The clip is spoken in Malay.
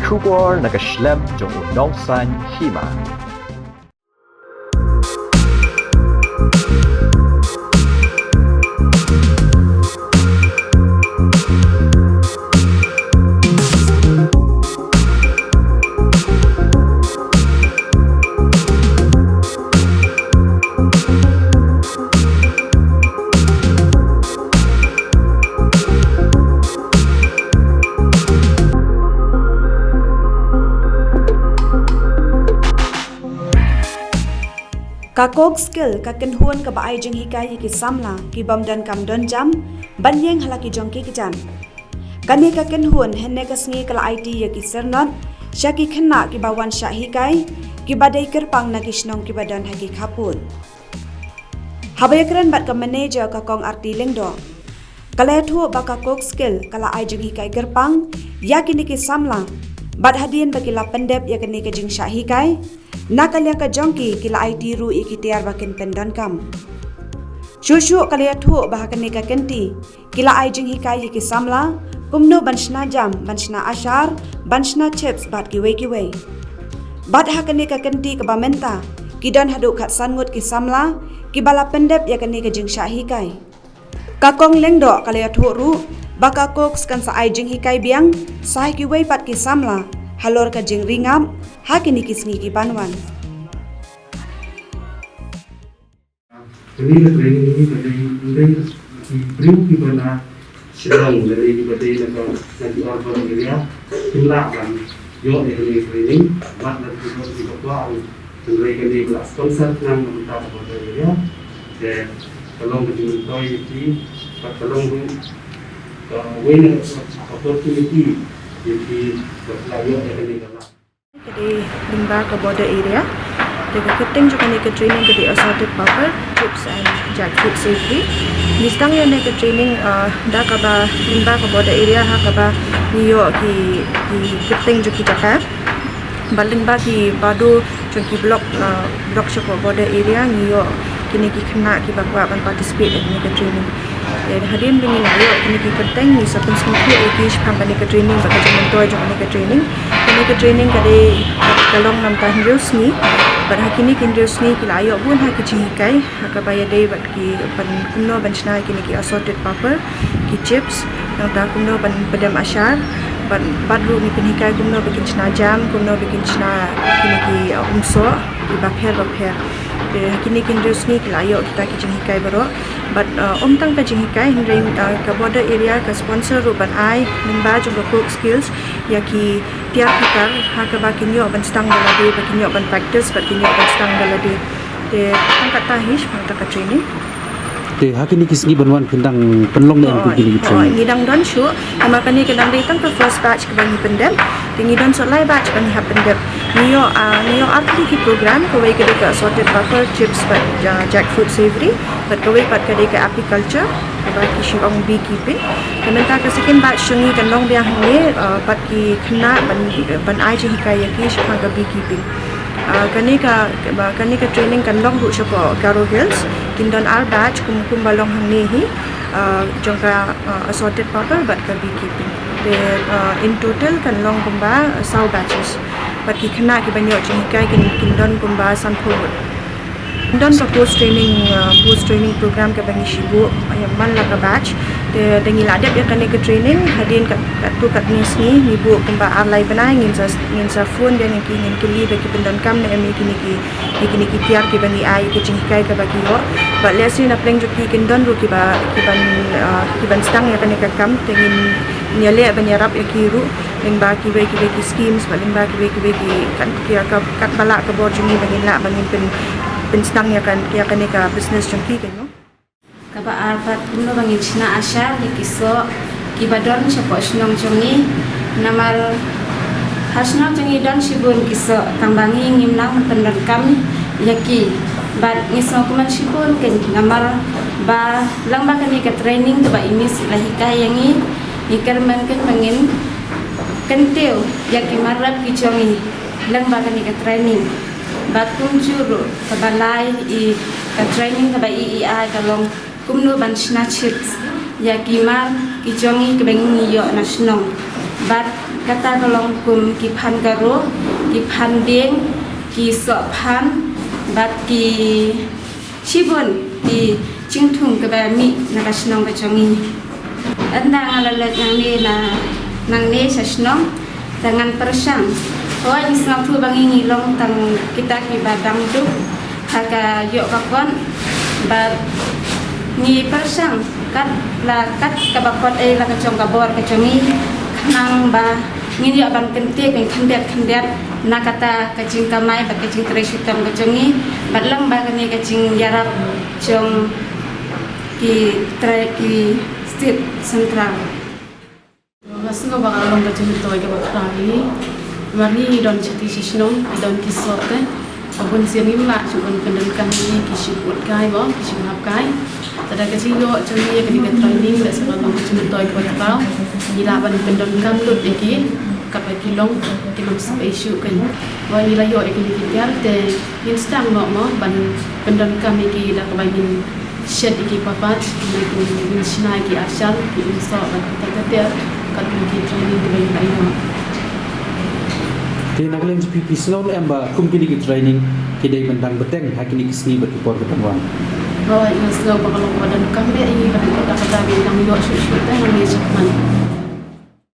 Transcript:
Shubor nakaslem jong unongsan hima. Kakok skill kaken huan ka baai jeng hikai ki samla ki bam dan kam don jam ban yeng halaki jongki ki jan kani kaken huan henne ka sngi kala IT ya ki sernot shaki khenna ki bawan sha hikai ki badai kerpang na kishnong ki badan haki khapun habayakran bat ka manager ka kong arti lengdo kala thu ba kakok skill kala ai jeng hikai kerpang ya kini ki samla bat hadien bakila pendep ya kini ka jeng sha hikai Nakalia ka jongki kila IT ru ikitiar bakin pendan kam. Shushu kalia thu bahakane ka kenti kila ai jing hikai ki samla kumno banshna jam banshna ashar banshna chips bat ki wei. Bat hakane ka kenti ka bamenta kidan hadu khat sangut ki samla ki bala pendep ya kane ka jing sha hikai. Kakong lengdo kalia thu ru baka koks kan sa ai jing hikai biang sai ki wei pat ki samla halor ka jing ringam hakini kisngi ki banwan. Ini training ini pada beri kita sedang dari kita nanti orang area jumlah kan yo ini training buat nanti kita buat mereka di kelas sponsor yang kita pada area dan kalau kita itu kalau win opportunity jadi berlalu dari kelas. Jadi limba ke border area. Dekat keting juga ni ke training ke di assorted pepper, chips and jackfruit savory. Nistang yang ni ke training dah kaba limba ke border area ha kaba niyo ki keting juga jakat. Balimba ki badu juga blok shop border area niyo kini ki kena ki bakwa ban participate ni ke training. Dan hadirin bingin ayo kini ki keting ni sapun semua ki shpam ni ke training bakal mentor juga ni ke training. Kini ke training kade kalong nam tahun terus ni. Pada hakini kindres ni kila ayo bun haki jihikai hakabaya day bat ki pan kumno banchna kini ki assorted paper ki chips nang ta kumno ban pedam ashar ban badru ni penhikai kumno bikin chna jam kumno bikin chna kini ki umso ki bapher de hakini kindres ni kila ayo kita ki jihikai baro but tang ka jihikai hindring ka border area ka sponsor ru ban ai nimba juga cook skills ya ki tiap kita hakaba kinyo ban stang dalade bakinyo ban practice bakinyo ban stang dalade de angkat tahish pangta ka training de hakini kisni banwan pendang penlong dan kini training ngidang don shu amakani kedang dai tang ka first batch ka bani pendem ngidang so lai batch bani ha pendem niyo arti ki program ko wei ka assorted pepper chips but jackfruit savory but ko wei pat ka de ka apiculture ka ki shibang beekeeping kamenta ka second batch shungi kan long biang ni pat ki khna ban ai ji hikaya ki shibang ka beekeeping kani ka training kan long ru shako Garo Hills kindon our batch kum balong hangni hi jongka assorted pepper but ka beekeeping de in total kan long kumba saw batches but ki khna ki banyo jikai kindon kumba sanpho don ka post training program ka bangi shibu ayam man la ka batch de dengi ladap ya kan ka training hadin kat tu kat ni ibu kumba arlai banai ngin sa phone dan ngin kili bagi pendon kam na emi kini ki tiar ki bangi ai ki jikai ka bagi ho but lesson na pleng joki kindon ru ki ban stang ya kan ka kam tengin nyale banyarap ya kiru lengba ki schemes lengba ki kan kat bala ka bor jumi bangin la bangin penstang ya kan ka business jongki kan no kaba arpat kuno bangin china ashar kiso kibadon chapo shnong jongi namal hasna jongi don shibun kiso kambangi ngimnang pendon kam yaki bad ngiso kuman shibun ken namal ba lang ba kani ka training to ba imis lahika yangi ikarman kan bangin kentil yaki marap ki jongi lang ba kani ka training batung juru kabalai ka training ka IEI kalong kumno banchna chips ya kimar kijongi kebengi yo national bat kata kalong kum ki phan karo ki phan ding ki so phan bat ki shibon ki chingthum ke ba mi na ka snong ka chongi anda ngalalek nang ni sa snong dengan persang oh ni snong tu bangi ngilong tang kita ki badang tu haka yok bakon bat ni persang kat ka bakon la ka chong ka bor ka chongi nang ba ngin ya ban kentie kan khandet nakata kacing kamai ba kacing tresitam kacungi badlang ba kani kacing yarap chong ki state central Masuk bakal long kacing itu aja bakal mari don chati sisnong don kisote apun sianim la chukun pendenkan ni kisiput kai bo kisihap kai tada kacing yo chongi ketika training da sekolah kacing itu aja bakal gila ban pendenkan lut iki kapag kilong sa-issue kan wala nila yo ikinikityal te instang mo ban pendon kami ki da kabagin shed iki papat ki sinay ki asal ki inso ban katater kan ki training ki bayin ayo Te naglang sa pipisno na ba kum kini ki training kidai bentang beteng hakini kisni bertupor ketemuan. oh ingas go bakalong badan kami ay ban kata-kata bilang yo syuk-syuk ta nang yesakman